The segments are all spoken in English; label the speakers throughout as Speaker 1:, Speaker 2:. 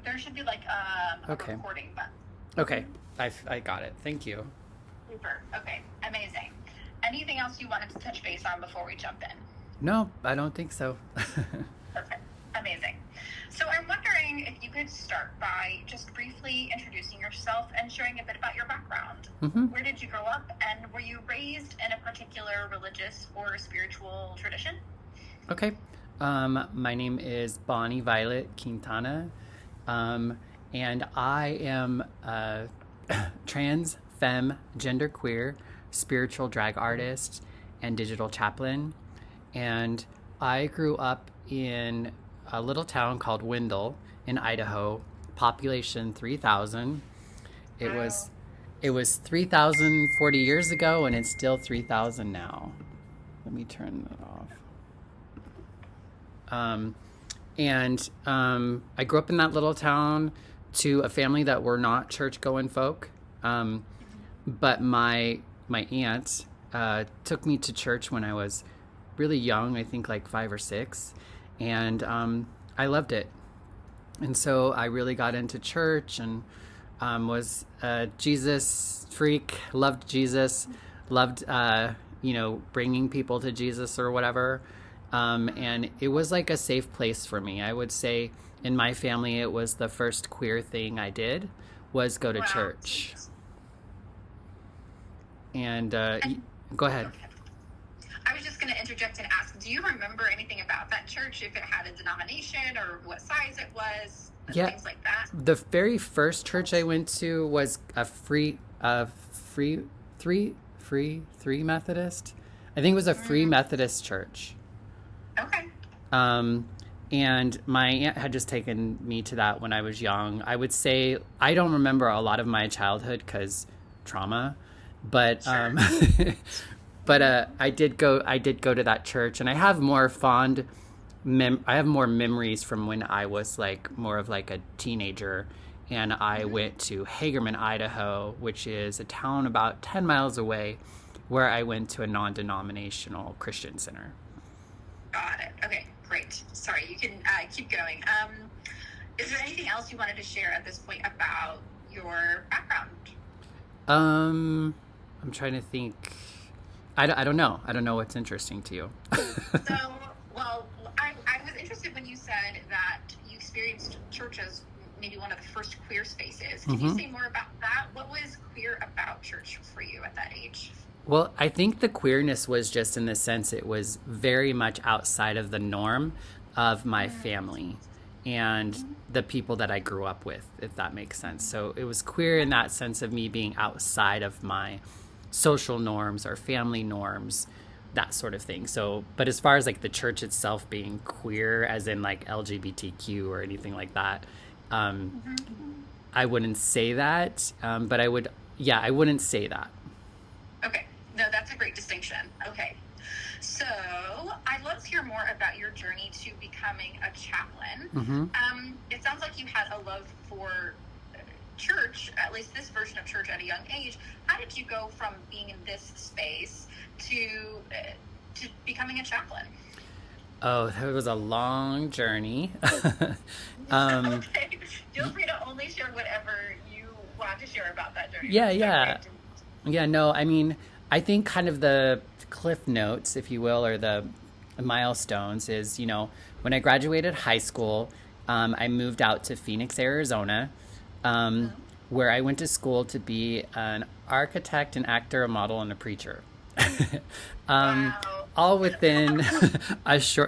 Speaker 1: There should be like a
Speaker 2: Okay.
Speaker 1: recording button.
Speaker 2: Okay. I got it. Thank you.
Speaker 1: Super. Okay. Amazing. Anything else you wanted to touch base on before we jump in?
Speaker 2: No, I don't think so.
Speaker 1: Okay. Amazing. So I'm wondering if you could start by just briefly introducing yourself and sharing a bit about your background.
Speaker 2: hmm
Speaker 1: Where did you grow up, and were you raised in a particular religious or spiritual tradition?
Speaker 2: Okay. My name is Bonnie Violet Quintana, um, and I am a trans, femme, genderqueer, spiritual drag artist, and digital chaplain. And I grew up in a little town called Wendell in Idaho, population 3,000. It
Speaker 1: Wow.
Speaker 2: was it was 3,040 years ago, and it's still 3,000 now. Let me turn that off. Um, and I grew up in that little town to a family that were not church going folk. But my aunt took me to church when I was really young, I think like 5 or 6, and I loved it. And so I really got into church and was a Jesus freak, loved Jesus, loved, bringing people to Jesus or whatever. And it was like a safe place for me. I would say in my family, it was the first queer thing I did was go to
Speaker 1: Wow.
Speaker 2: church. And
Speaker 1: And
Speaker 2: go ahead.
Speaker 1: okay. I was just going to interject and ask, do you remember anything about that church, if it had a denomination or what size it was, and
Speaker 2: Yeah,
Speaker 1: things like that?
Speaker 2: the very first church I went to was free Methodist. I think it was a free
Speaker 1: Mm,
Speaker 2: Methodist church.
Speaker 1: okay.
Speaker 2: Um, and my aunt had just taken me to that when I was young. I would say I don't remember a lot of my childhood because trauma, but
Speaker 1: Sure.
Speaker 2: I did go. I did go to that church, and I have more I have more memories from when I was like more of like a teenager, and I
Speaker 1: Mhm.
Speaker 2: went to Hagerman, Idaho, which is a town about 10 miles away, where I went to a non-denominational Christian center.
Speaker 1: Got it. Okay, great. Sorry, you can keep going. Is there anything else you wanted to share at this point about your background?
Speaker 2: Um, I'm trying to think. I don't know. I don't know what's interesting to you.
Speaker 1: So, well, I was interested when you said that you experienced church as maybe one of the first queer spaces. Can you
Speaker 2: hmm
Speaker 1: say more about that? What was queer about church for you at that age?
Speaker 2: Well, I think the queerness was just in the sense it was very much outside of the norm of my family and
Speaker 1: Mm-hmm.
Speaker 2: the people that I grew up with, if that makes sense. So it was queer in that sense of me being outside of my social norms or family norms, that sort of thing. So, but as far as like the church itself being queer, as in like LGBTQ or anything like that, um, I wouldn't say that. But I wouldn't say that.
Speaker 1: Okay. No, that's a great distinction. Okay. So I'd love to hear more about your journey to becoming a chaplain.
Speaker 2: hmm
Speaker 1: It sounds like you had a love for church, at least this version of church, at a young age. How did you go from being in this space to becoming a chaplain?
Speaker 2: Oh, that was a long journey. um,
Speaker 1: Okay. Feel free to only share whatever you want to share about that journey.
Speaker 2: yeah,
Speaker 1: This is okay.
Speaker 2: yeah. Yeah, no, I mean, I think kind of the cliff notes, if you will, or the milestones is, when I graduated high school, I moved out to Phoenix, Arizona, um,
Speaker 1: Mhm.
Speaker 2: where I went to school to be an architect, an actor, a model, and a preacher. um,
Speaker 1: Wow.
Speaker 2: all within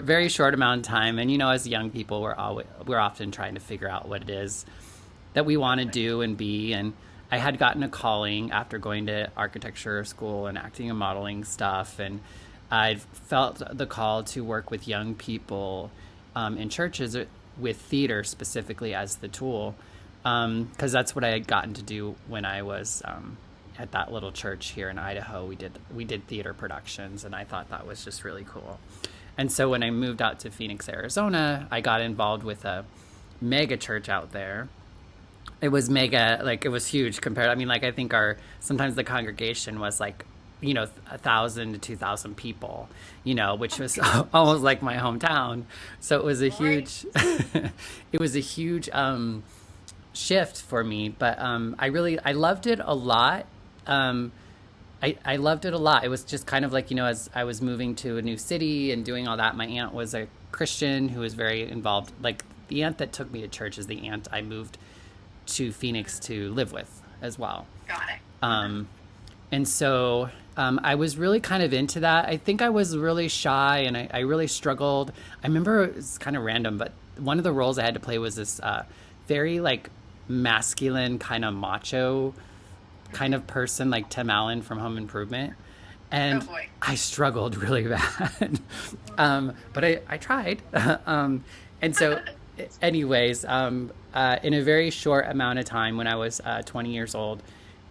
Speaker 2: very short amount of time. And as young people, we're often trying to figure out what it is that we want to do and be. And I had gotten a calling after going to architecture school and acting and modeling stuff. And I felt the call to work with young people in churches with theater specifically as the tool. Because that's what I had gotten to do when I was at that little church here in Idaho. We did theater productions, and I thought that was just really cool. And so when I moved out to Phoenix, Arizona, I got involved with a mega church out there. It was mega, like it was huge compared. I mean, like I think our sometimes the congregation was like 1,000 to 2,000 people, which was almost like my hometown. So it was a
Speaker 1: Right.
Speaker 2: huge, it was a huge shift for me. But I loved it a lot. Um, I loved it a lot. It was just kind of like, as I was moving to a new city and doing all that, my aunt was a Christian who was very involved. Like the aunt that took me to church is the aunt I moved to Phoenix to live with as well.
Speaker 1: Got it.
Speaker 2: Um, and so I was really kind of into that. I think I was really shy and I really struggled. I remember it's kind of random, but one of the roles I had to play was this very like masculine kind of macho kind of person, like Tim Allen from Home Improvement.
Speaker 1: Oh
Speaker 2: And
Speaker 1: boy.
Speaker 2: I struggled really bad. But I tried. And so, anyways, in a very short amount of time, when I was 20 years old,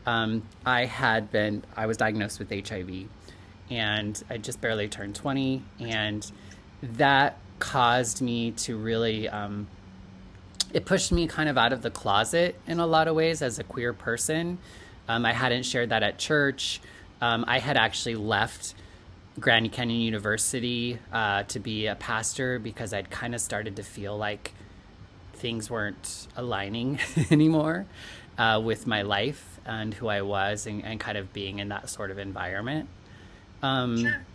Speaker 2: I was diagnosed with HIV, and I just barely turned 20. And that caused me to really, it pushed me kind of out of the closet in a lot of ways as a queer person. I hadn't shared that at church. I had actually left Grand Canyon University to be a pastor because I'd kind of started to feel like things weren't aligning anymore with my life and who I was, and kind of being in that sort of environment. Um,
Speaker 1: Sure.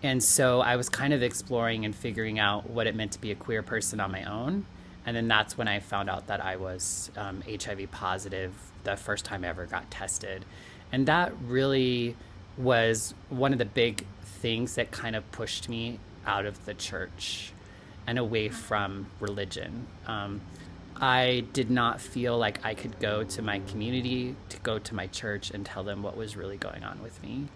Speaker 2: and so I was kind of exploring and figuring out what it meant to be a queer person on my own. And then that's when I found out that I was HIV positive the first time I ever got tested. And that really was one of the big things that kind of pushed me out of the church and away from religion. I did not feel like I could go to my community, to go to my church and tell them what was really going on with me.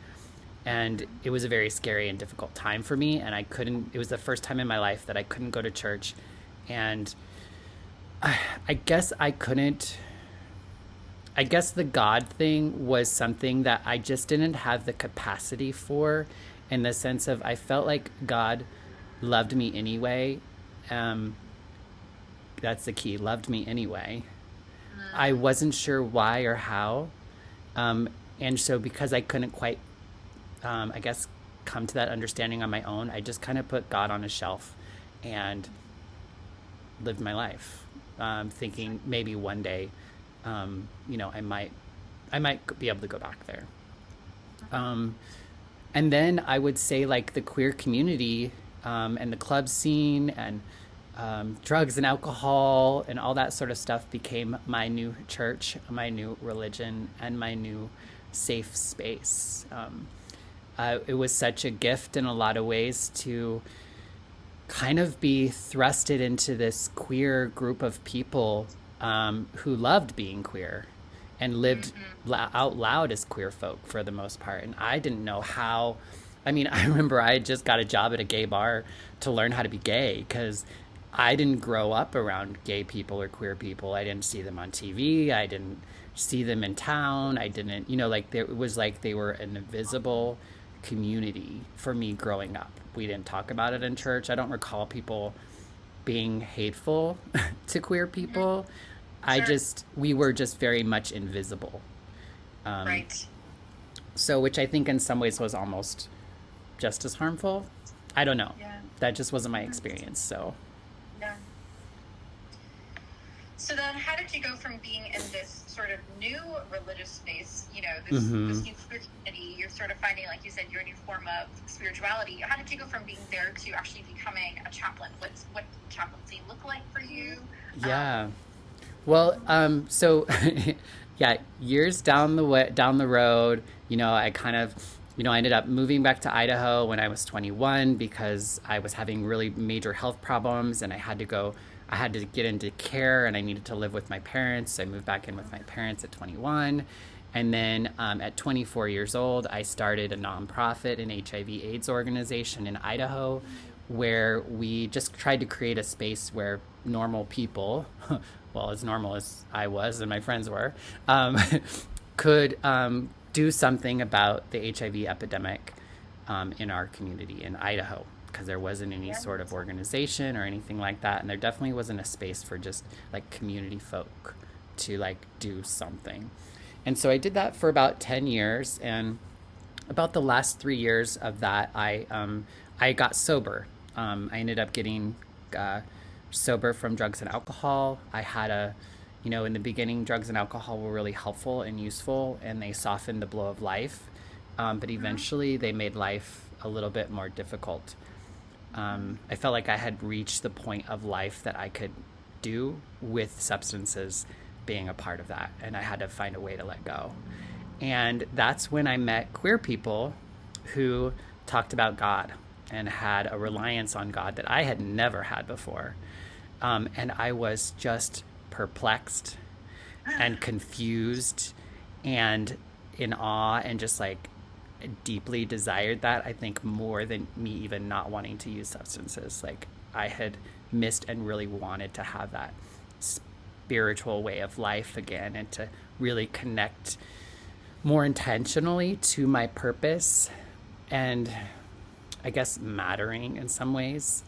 Speaker 2: And it was a very scary and difficult time for me. And it was the first time in my life that I couldn't go to church. And I guess I couldn't. I guess the God thing was something that I just didn't have the capacity for, in the sense of I felt like God loved me anyway. Um, that's the key, loved me anyway. I wasn't sure why or how. Um, and so because I couldn't quite, I guess, come to that understanding on my own, I just kind of put God on a shelf and lived my life, thinking maybe one day, I might be able to go back there. Um, and then I would say like the queer community, and the club scene and drugs and alcohol and all that sort of stuff became my new church, my new religion, and my new safe space. It was such a gift in a lot of ways to kind of be thrusted into this queer group of people who loved being queer and lived out loud as queer folk for the most part. And I didn't know how. I mean, I remember I had just got a job at a gay bar to learn how to be gay because I didn't grow up around gay people or queer people. I didn't see them on TV. I didn't see them in town. I didn't, it was like they were an invisible community for me growing up. We didn't talk about it in church. I don't recall people being hateful to queer people.
Speaker 1: Sure.
Speaker 2: We were just very much invisible. Um,
Speaker 1: Right.
Speaker 2: so, which I think in some ways was almost just as harmful. I don't know.
Speaker 1: Yeah.
Speaker 2: That just wasn't my experience. So,
Speaker 1: Yeah. So then, how did you go from being in this sort of new religious space,
Speaker 2: hmm
Speaker 1: this new queer community, you're sort of finding, like you said, your new form of spirituality. How did you go from being there to actually becoming a chaplain? What chaplaincy look like for you?
Speaker 2: yeah. Well, so yeah, years down the road, I kind of, I ended up moving back to Idaho when I was 21 because I was having really major health problems and I had to get into care and I needed to live with my parents. So I moved back in with my parents at 21. And then at 24 years old, I started a nonprofit, an HIV/AIDS organization in Idaho, where we just tried to create a space where normal people, well, as normal as I was and my friends were, could do something about the HIV epidemic in our community in Idaho, because there wasn't any
Speaker 1: Yeah.
Speaker 2: sort of organization or anything like that, and there definitely wasn't a space for just like community folk to like do something. And so I did that for about 10 years, and about the last 3 years of that, I got sober. I ended up getting sober from drugs and alcohol. I had in the beginning, drugs and alcohol were really helpful and useful, and they softened the blow of life. But eventually, they made life a little bit more difficult. I felt like I had reached the point of life that I could do with substances being a part of that, and I had to find a way to let go. And that's when I met queer people who talked about God and had a reliance on God that I had never had before. And I was just perplexed and confused and in awe, and just like deeply desired that, I think, more than me even not wanting to use substances. Like, I had missed and really wanted to have that spiritual way of life again, and to really connect more intentionally to my purpose and, I guess, mattering in some ways.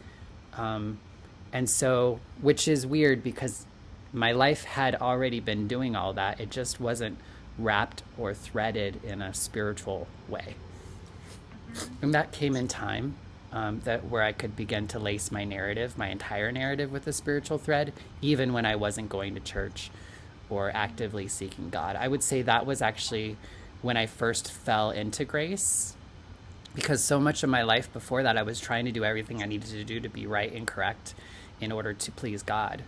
Speaker 2: And so, which is weird because my life had already been doing all that. It just wasn't wrapped or threaded in a spiritual way. And that came in time, that where I could begin to lace my narrative, my entire narrative, with a spiritual thread, even when I wasn't going to church or actively seeking God. I would say that was actually when I first fell into grace, because so much of my life before that, I was trying to do everything I needed to do to be right and correct in order to please God.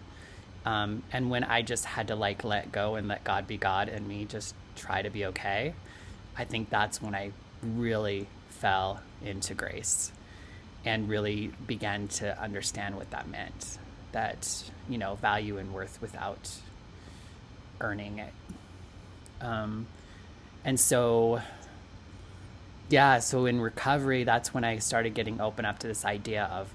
Speaker 2: And when I just had to like let go and let God be God and me just try to be okay, I think that's when I really fell into grace and really began to understand what that meant. That, value and worth without earning it. And so, yeah, so in recovery, that's when I started getting open up to this idea of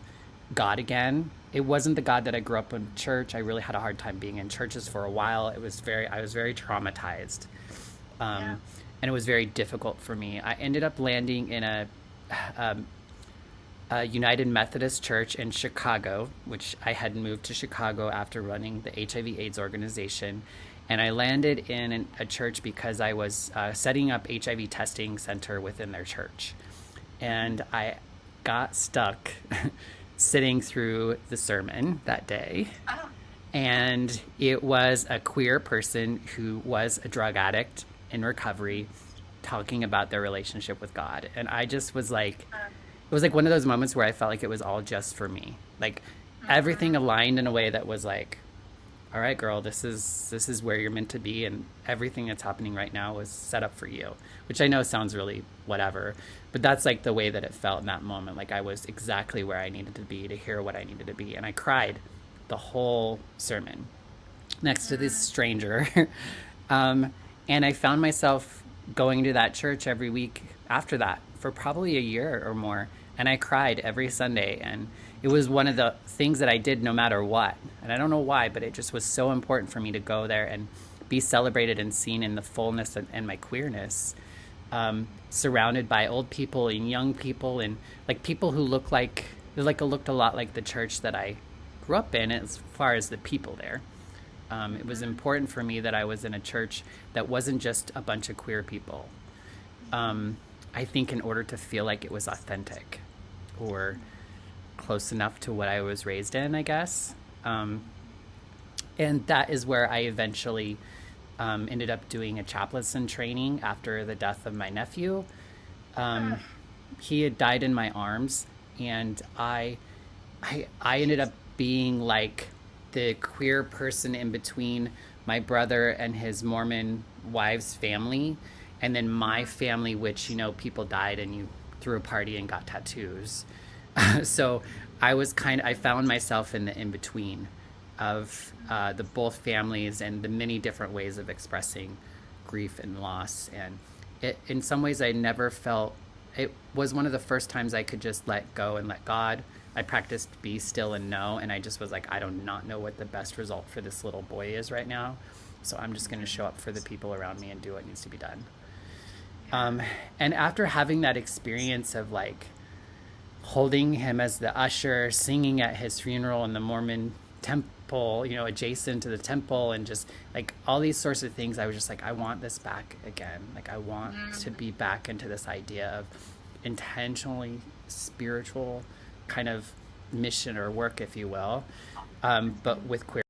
Speaker 2: God again. It wasn't the God that I grew up in church. I really had a hard time being in churches for a while. I was very traumatized. And it was very difficult for me. I ended up landing in a United Methodist Church in Chicago, which I had moved to Chicago after running the HIV/AIDS organization. And I landed in a church because I was setting up HIV testing center within their church. And I got stuck sitting through the sermon that day. Oh. And it was a queer person who was a drug addict in recovery talking about their relationship with God. And I just was like, it was like one of those moments where I felt like it was all just for me. Like, everything aligned in a way that was like, all right, girl, this is where you're meant to be, and everything that's happening right now is set up for you, which I know sounds really whatever, but that's like the way that it felt in that moment. Like, I was exactly where I needed to be to hear what I needed to be. And I cried the whole sermon next to this stranger. And I found myself going to that church every week after that for probably a year or more. And I cried every Sunday, and it was one of the things that I did no matter what. And I don't know why, but it just was so important for me to go there and be celebrated and seen in the fullness and my queerness, surrounded by old people and young people, and like people who looked a lot like the church that I grew up in as far as the people there. It was important for me that I was in a church that wasn't just a bunch of queer people. I think in order to feel like it was authentic or close enough to what I was raised in, I guess. And that is where I eventually ended up doing a chaplain training after the death of my nephew. He had died in my arms, and I ended up being like the queer person in between my brother and his Mormon wife's family, and then my family, which, people died and you threw a party and got tattoos. So I found myself in the in-between of the both families and the many different ways of expressing grief and loss. And in some ways I never felt, it was one of the first times I could just let go and let God. I practiced be still and know, and I just was like, I do not know what the best result for this little boy is right now. So I'm just going to show up for the people around me and do what needs to be done. And after having that experience of like holding him as the usher, singing at his funeral in the Mormon temple, you know, adjacent to the temple, and just like all these sorts of things. I was just like, I want this back again. Like, I want to be back into this idea of intentionally spiritual kind of mission or work, if you will, but with queer